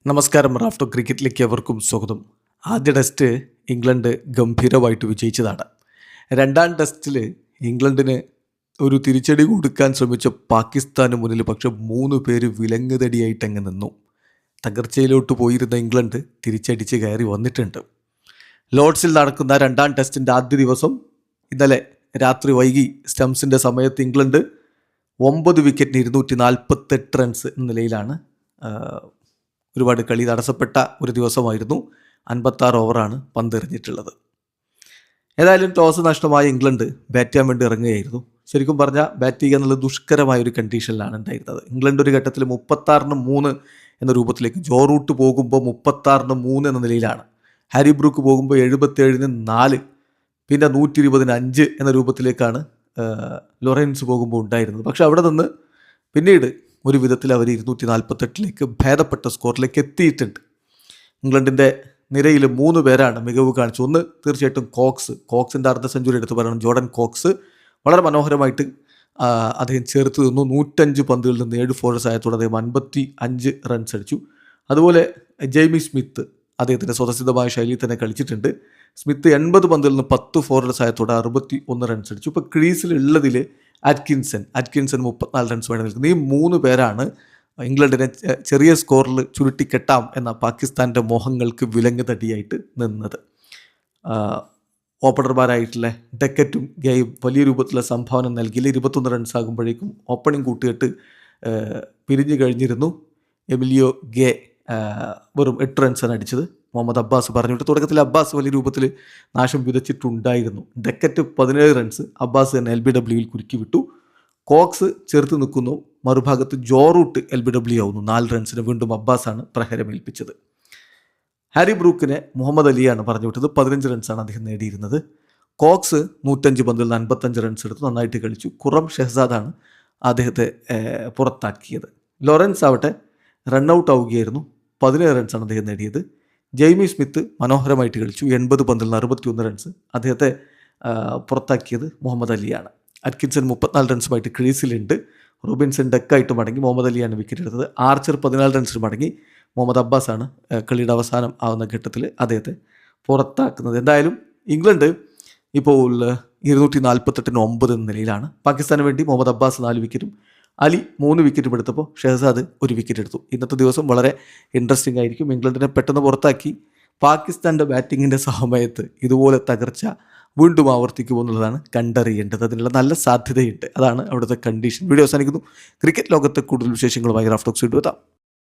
നമസ്കാരം. റാഫ്റ്റോ ക്രിക്കറ്റിലേക്ക് എവർക്കും സ്വാഗതം. ആദ്യ ടെസ്റ്റ് ഇംഗ്ലണ്ട് ഗംഭീരമായിട്ട് വിജയിച്ചതാണ്. രണ്ടാം ടെസ്റ്റിൽ ഇംഗ്ലണ്ടിന് ഒരു തിരിച്ചടി കൊടുക്കാൻ ശ്രമിച്ച പാകിസ്ഥാന് മുന്നിൽ പക്ഷെ 3 പേര് വിലങ്ങുതടിയായിട്ട് അങ്ങ് നിന്നു. തകർച്ചയിലോട്ട് പോയിരുന്ന ഇംഗ്ലണ്ട് തിരിച്ചടിച്ച് കയറി വന്നിട്ടുണ്ട്. ലോർഡ്സിൽ നടക്കുന്ന രണ്ടാം ടെസ്റ്റിൻ്റെ ആദ്യ ദിവസം ഇന്നലെ രാത്രി വൈകി സ്റ്റംസിൻ്റെ സമയത്ത് ഇംഗ്ലണ്ട് 9 വിക്കറ്റിന് 248 റൺസ് എന്ന നിലയിലാണ്. ഒരുപാട് കളി തടസ്സപ്പെട്ട ഒരു ദിവസമായിരുന്നു. 56 ഓവറാണ് പന്തെറിഞ്ഞിട്ടുള്ളത്. ഏതായാലും ടോസ് നഷ്ടമായ ഇംഗ്ലണ്ട് ബാറ്റ് ചെയ്യാൻ വേണ്ടി ഇറങ്ങുകയായിരുന്നു. ശരിക്കും പറഞ്ഞാൽ ബാറ്റ് ചെയ്യുക എന്നുള്ള ദുഷ്കരമായ ഒരു കണ്ടീഷനിലാണ് ഉണ്ടായിരുന്നത്. ഇംഗ്ലണ്ട് ഒരു ഘട്ടത്തിൽ 36-3 എന്ന രൂപത്തിലേക്ക്, ജോ റൂട്ട് പോകുമ്പോൾ 36-3 എന്ന നിലയിലാണ്, ഹാരി ബ്രൂക്ക് പോകുമ്പോൾ 77-4, പിന്നെ 120-5 എന്ന രൂപത്തിലേക്കാണ് ലോറൻസ് പോകുമ്പോൾ ഉണ്ടായിരുന്നത്. പക്ഷെ അവിടെ നിന്ന് പിന്നീട് ഒരു വിധത്തിൽ അവർ 248 ഭേദപ്പെട്ട സ്കോറിലേക്ക് എത്തിയിട്ടുണ്ട്. ഇംഗ്ലണ്ടിൻ്റെ നിരയിൽ 3 പേരാണ് മികവ് കാണിച്ചു. ഒന്ന് തീർച്ചയായിട്ടും കോക്സിൻ്റെ അർദ്ധ സെഞ്ചുറി എടുത്ത് പറയണം. ജോർഡൻ കോക്സ് വളരെ മനോഹരമായിട്ട് അദ്ദേഹം ചേർത്ത് നിന്നു. 105 പന്തുകളിൽ നിന്ന് 7 ഫോർ സഹായത്തോടെ അദ്ദേഹം 55 റൺസ് അടിച്ചു. അതുപോലെ ജെയ്മി സ്മിത്ത് അദ്ദേഹത്തിൻ്റെ സ്വതസിദ്ധമായ ശൈലിയിൽ തന്നെ കളിച്ചിട്ടുണ്ട്. സ്മിത്ത് 80 പന്തിൽ നിന്ന് 10 ഫോറുകളുടെ സഹായത്തോടെ 61 റൺസ് അടിച്ചു. ഇപ്പോൾ ക്രീസിലുള്ളതിൽ അറ്റ്കിൻസൺ 34 റൺസ് വേണ്ടി നിൽക്കുന്നത്. ഈ 3 പേരാണ് ഇംഗ്ലണ്ടിനെ ചെറിയ സ്കോറിൽ ചുരുട്ടിക്കെട്ടാം എന്ന പാകിസ്ഥാൻ്റെ മോഹങ്ങൾക്ക് വിലങ്ങ് തടിയായിട്ട് നിന്നത്. ഓപ്പണർമാരായിട്ടുള്ള ഡെക്കറ്റും ഗെയും വലിയ രൂപത്തിലുള്ള സംഭാവന നൽകിയില്ല. 21 റൺസ് ആകുമ്പോഴേക്കും ഓപ്പണിംഗ് കൂട്ടുകെട്ട് പിരിഞ്ഞു കഴിഞ്ഞിരുന്നു. എമിലിയോ ഗെ വെറും 8 റൺസാണ് അടിച്ചത്. മുഹമ്മദ് അബ്ബാസ് പറഞ്ഞിട്ട് തുടക്കത്തിൽ അബ്ബാസ് വലിയ രൂപത്തിൽ നാശം വിതച്ചിട്ടുണ്ടായിരുന്നു. ഡെക്കറ്റ് 17 റൺസ് അബ്ബാസ് തന്നെ LBWയിൽ കുരുക്കി വിട്ടു. കോക്സ് ചേർത്ത് നിൽക്കുന്നു. മറുഭാഗത്ത് ജോ റൂട്ട് LBW ആവുന്നു. 4 റൺസിന് വീണ്ടും അബ്ബാസാണ് പ്രഹരമേൽപ്പിച്ചത്. ഹാരി ബ്രൂക്കിനെ മുഹമ്മദ് അലിയാണ് പറഞ്ഞു വിട്ടത്. 15 റൺസാണ് അദ്ദേഹം നേടിയിരുന്നത്. കോക്സ് 105 പന്തിൽ 55 റൺസ് എടുത്തു. നന്നായിട്ട് കളിച്ചു. ഖുറം ഷെഹ്സാദാണ് അദ്ദേഹത്തെ പുറത്താക്കിയത്. ലോറൻസ് ആവട്ടെ റണ്ണൗട്ട് ആവുകയായിരുന്നു. 17 റൺസാണ് അദ്ദേഹം നേടിയത്. ജെയ്മി സ്മിത്ത് മനോഹരമായിട്ട് കളിച്ചു. 80 പന്തിൽ 61 റൺസ്. അദ്ദേഹത്തെ പുറത്താക്കിയത് മുഹമ്മദ് അലിയാണ്. അറ്റ്കിൻസൺ 34 റൺസുമായിട്ട് ക്രീസിലുണ്ട്. റോബിൻസൺ ഡെക്കായിട്ട് മടങ്ങി. മുഹമ്മദ് അലിയാണ് വിക്കറ്റ് എടുത്തത്. ആർച്ചർ 14 റൺസിന് മടങ്ങി. മുഹമ്മദ് അബ്ബാസാണ് കളിയുടെ അവസാനം ആവുന്ന ഘട്ടത്തിൽ അദ്ദേഹത്തെ പുറത്താക്കുന്നത്. എന്തായാലും ഇംഗ്ലണ്ട് ഇപ്പോൾ 248-9 എന്ന നിലയിലാണ്. പാകിസ്ഥാന് വേണ്ടി മുഹമ്മദ് അബ്ബാസ് 4 വിക്കറ്റും അലി 3 വിക്കറ്റും എടുത്തപ്പോൾ ഷെഹസാദ് 1 വിക്കറ്റ് എടുത്തു. ഇന്നത്തെ ദിവസം വളരെ ഇൻട്രസ്റ്റിംഗ് ആയിരിക്കും. ഇംഗ്ലണ്ടിനെ പെട്ടെന്ന് പുറത്താക്കി പാകിസ്ഥാൻ്റെ ബാറ്റിങ്ങിൻ്റെ സമയത്ത് ഇതുപോലെ തകർച്ച വീണ്ടും ആവർത്തിക്കുമോ എന്നുള്ളതാണ് കണ്ടറിയേണ്ടത്. അതിനുള്ള നല്ല സാധ്യതയുണ്ട്. അതാണ് അവിടുത്തെ കണ്ടീഷൻ. വീഡിയോ അവസാനിക്കുന്നു. ക്രിക്കറ്റ് ലോകത്തെ കൂടുതൽ വിശേഷങ്ങളുമായി റാഫ്റ്റോക്സ് വീണ്ടും എത്താം.